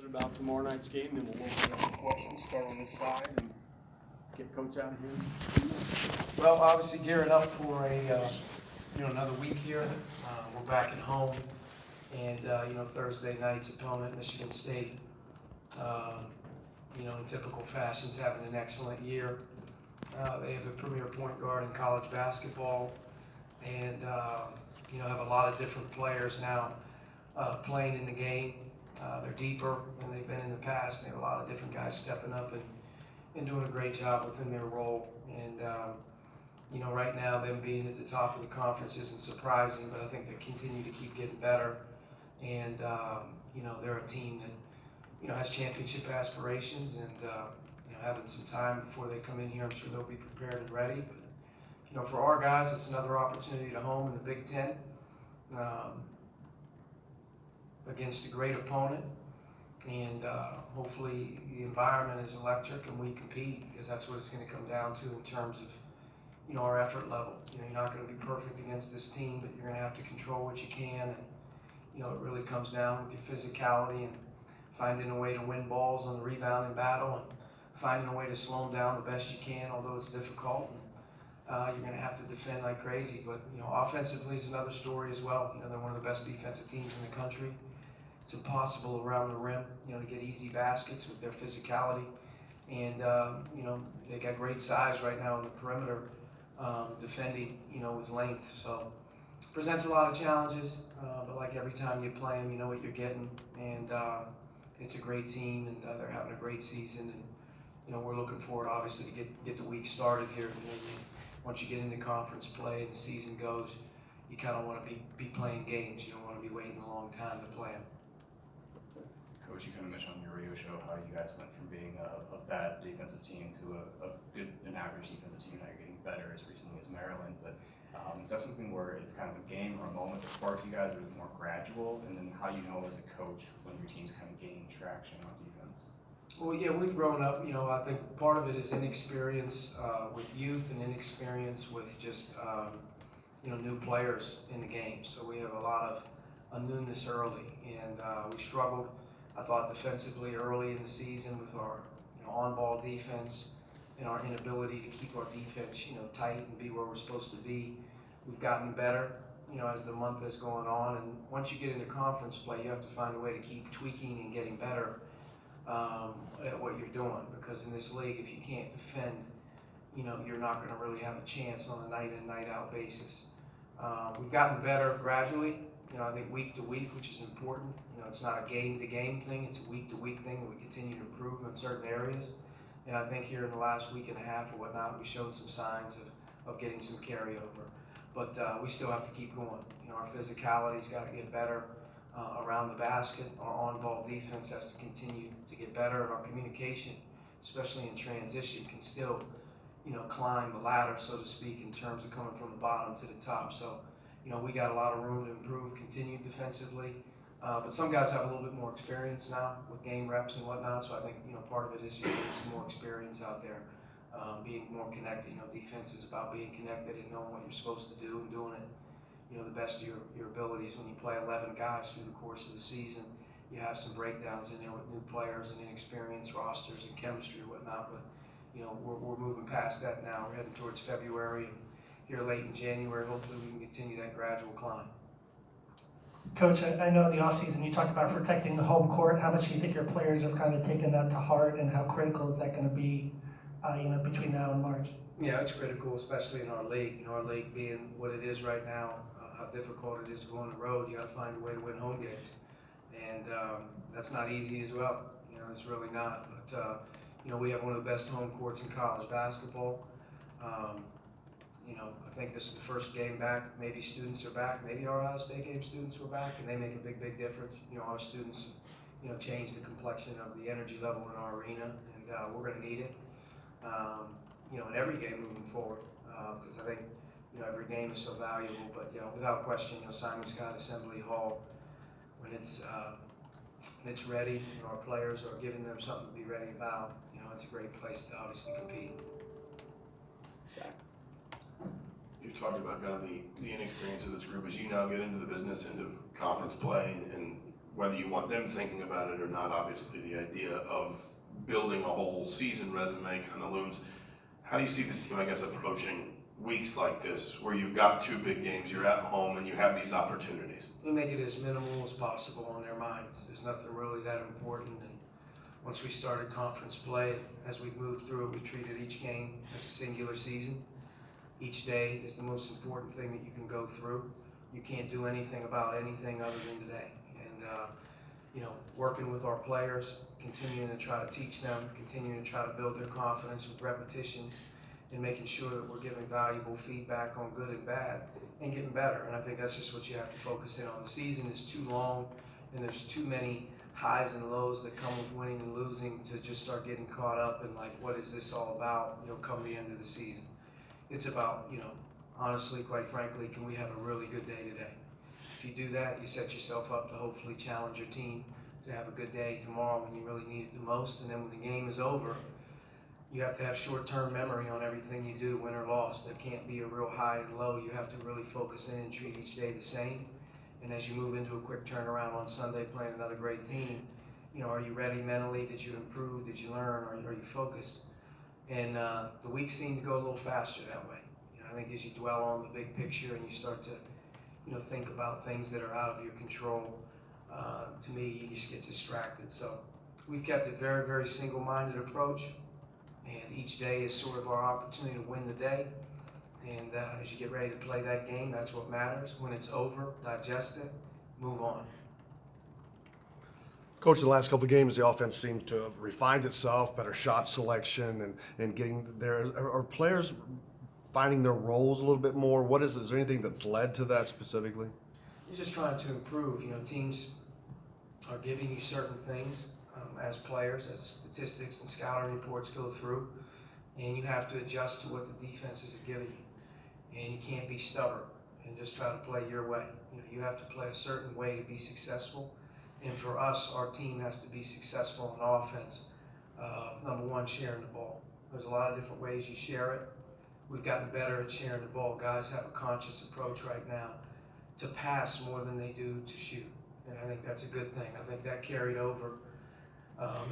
About tomorrow night's game, then we'll open up the questions, start on this side, and get Coach out of here. Well, obviously gearing up for another week here. We're back at home, and Thursday night's opponent, Michigan State. In typical fashions, having an excellent year. They have a premier point guard in college basketball, and have a lot of different players now playing in the game. They're deeper than they've been in the past. They have a lot of different guys stepping up and doing a great job within their role. And right now, them being at the top of the conference isn't surprising, but I think they continue to keep getting better. And they're a team that has championship aspirations, and having some time before they come in here, I'm sure they'll be prepared and ready. But for our guys, it's another opportunity to home in the Big Ten. Against a great opponent, and hopefully the environment is electric and we compete, because that's what it's going to come down to in terms of our effort level. You're not going to be perfect against this team, but you're going to have to control what you can, and it really comes down with your physicality and finding a way to win balls on the rebounding battle and finding a way to slow them down the best you can, although it's difficult. And, you're going to have to defend like crazy, but offensively is another story as well. They're one of the best defensive teams in the country. It's impossible around the rim, to get easy baskets with their physicality. And, they got great size right now on the perimeter, defending, with length. So it presents a lot of challenges, but like every time you play them, you know what you're getting. And it's a great team, and they're having a great season. And, we're looking forward, obviously, to get the week started here. Once you get into conference play and the season goes, you kind of want to be playing games. You don't want to be waiting a long time to play them. Coach, you kind of mentioned on your radio show how you guys went from being a bad defensive team to an average defensive team. Now you're getting better as recently as Maryland. But is that something where it's kind of a game or a moment that sparks you guys, or is it more gradual? And then how you know as a coach when your team's kind of gaining traction on defense? Well, yeah, we've grown up. I think part of it is inexperience with youth and inexperience with just new players in the game. So we have a lot of newness early, and we struggled, I thought, defensively early in the season with our on-ball defense and our inability to keep our defense tight and be where we're supposed to be. We've gotten better as the month has gone on, and once you get into conference play, you have to find a way to keep tweaking and getting better at what you're doing, because in this league, if you can't defend, you're not going to really have a chance on a night in, night out basis. We've gotten better gradually. I think week to week, which is important. It's not a game to game thing, it's a week to week thing, and we continue to improve in certain areas. And I think here in the last week and a half or whatnot, we showed some signs of getting some carryover. But we still have to keep going. Our physicality's got to get better around the basket. Our on-ball defense has to continue to get better, and our communication, especially in transition, can still climb the ladder, so to speak, in terms of coming from the bottom to the top. So we got a lot of room to improve, continue defensively. But some guys have a little bit more experience now with game reps and whatnot. So I think, part of it is just getting some more experience out there, being more connected. Defense is about being connected and knowing what you're supposed to do and doing it, the best of your abilities. When you play 11 guys through the course of the season, you have some breakdowns in there with new players and inexperienced rosters and chemistry and whatnot. But, we're moving past that now. We're heading towards February. And here late in January, hopefully we can continue that gradual climb. Coach, I know in the offseason you talked about protecting the home court. How much do you think your players have kind of taken that to heart, and how critical is that going to be, between now and March? Yeah, it's critical, especially in our league. Our league being what it is right now, how difficult it is to go on the road. You got to find a way to win home games, and that's not easy as well. It's really not. But we have one of the best home courts in college basketball. I think this is the first game back. Maybe students are back. Maybe our Ohio State game students were back, and they make a big, big difference. Our students, change the complexion of the energy level in our arena, and we're going to need it, in every game moving forward, because I think, every game is so valuable. But, without question, Simon Scott Assembly Hall, when it's ready, our players are giving them something to be ready about. It's a great place to obviously compete. You've talked about kind of the inexperience of this group as you now get into the business end of conference play and whether you want them thinking about it or not, obviously the idea of building a whole season resume kind of looms. How do you see this team, I guess, approaching weeks like this, where you've got two big games, you're at home, and you have these opportunities? We make it as minimal as possible on their minds. There's nothing really that important. And once we started conference play, as we've moved through it, we treated each game as a singular season. Each day is the most important thing that you can go through. You can't do anything about anything other than today. And, working with our players, continuing to try to teach them, continuing to try to build their confidence with repetitions, and making sure that we're giving valuable feedback on good and bad, and getting better. And I think that's just what you have to focus in on. The season is too long, and there's too many highs and lows that come with winning and losing to just start getting caught up in, like, what is this all about, come the end of the season. It's about, honestly, quite frankly, can we have a really good day today? If you do that, you set yourself up to hopefully challenge your team to have a good day tomorrow when you really need it the most. And then when the game is over, you have to have short-term memory on everything you do, win or loss. There can't be a real high and low. You have to really focus in and treat each day the same. And as you move into a quick turnaround on Sunday playing another great team, are you ready mentally? Did you improve? Did you learn? Are you focused? And the weeks seem to go a little faster that way. I think as you dwell on the big picture and you start to think about things that are out of your control, to me, you just get distracted. So we've kept a very, very single-minded approach, and each day is sort of our opportunity to win the day. And as you get ready to play that game, that's what matters. When it's over, digest it, move on. Coach, in the last couple of games, the offense seems to have refined itself, better shot selection, and getting there. Are players finding their roles a little bit more? Is there anything that's led to that specifically? You're just trying to improve. Teams are giving you certain things as players, as statistics and scouting reports go through, and you have to adjust to what the defenses are giving you. And you can't be stubborn and just try to play your way. You have to play a certain way to be successful. And for us, our team has to be successful on offense. Number one, sharing the ball. There's a lot of different ways you share it. We've gotten better at sharing the ball. Guys have a conscious approach right now to pass more than they do to shoot. And I think that's a good thing. I think that carried over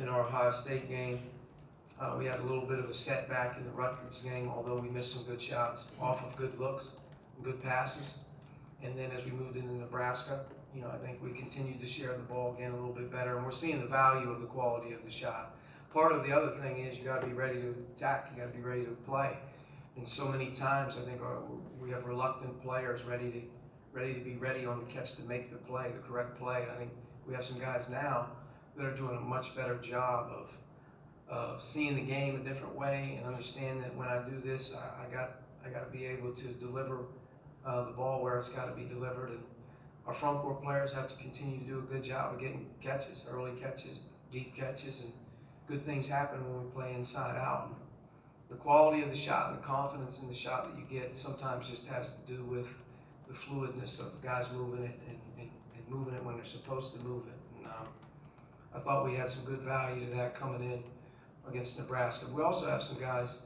in our Ohio State game. We had a little bit of a setback in the Rutgers game, although we missed some good shots off of good looks and good passes. And then as we moved into Nebraska, I think we continued to share the ball again a little bit better, and we're seeing the value of the quality of the shot. Part of the other thing is you got to be ready to attack. You got to be ready to play. And so many times I think we have reluctant players ready to be ready on the catch to make the play, the correct play. And I think we have some guys now that are doing a much better job of seeing the game a different way and understand that when I do this, I got to be able to deliver the ball where it's got to be delivered. And our front court players have to continue to do a good job of getting catches, early catches, deep catches, and good things happen when we play inside out. And the quality of the shot and the confidence in the shot that you get sometimes just has to do with the fluidness of guys moving it and moving it when they're supposed to move it. And I thought we had some good value to that coming in against Nebraska. We also have some guys,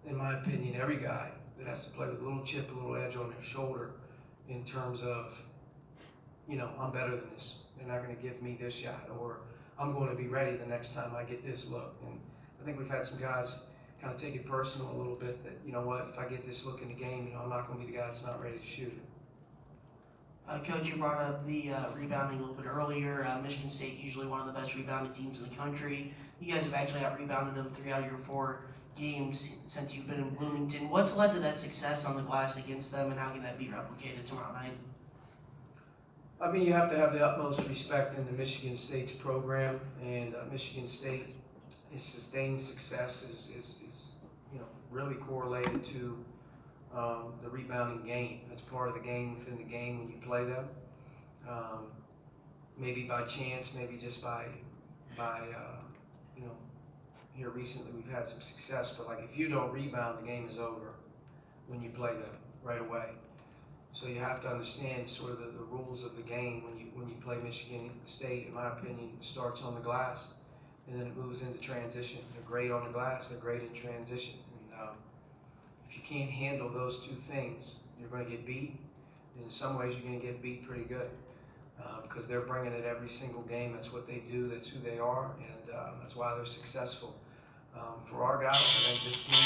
in my opinion, every guy that has to play with a little chip, a little edge on their shoulder in terms of, I'm better than this. They're not going to give me this shot, or I'm going to be ready the next time I get this look. And I think we've had some guys kind of take it personal a little bit that, if I get this look in the game, I'm not going to be the guy that's not ready to shoot it. Coach, you brought up the rebounding a little bit earlier. Michigan State, usually one of the best rebounding teams in the country. You guys have actually out-rebounded them 3 out of your 4 games since you've been in Bloomington. What's led to that success on the glass against them, and how can that be replicated tomorrow night? I mean, you have to have the utmost respect in the Michigan State's program, and Michigan State, his sustained success is really correlated to the rebounding game. That's part of the game within the game when you play them. Maybe by chance, maybe just by here recently we've had some success, but if you don't rebound, the game is over when you play them right away. So you have to understand sort of the rules of the game when you play Michigan State. In my opinion, it starts on the glass and then it moves into transition. They're great on the glass, they're great in transition. And if you can't handle those two things, you're going to get beat. And in some ways, you're going to get beat pretty good. because they're bringing it every single game. That's what they do. That's who they are, and that's why they're successful. For our guys, I think this team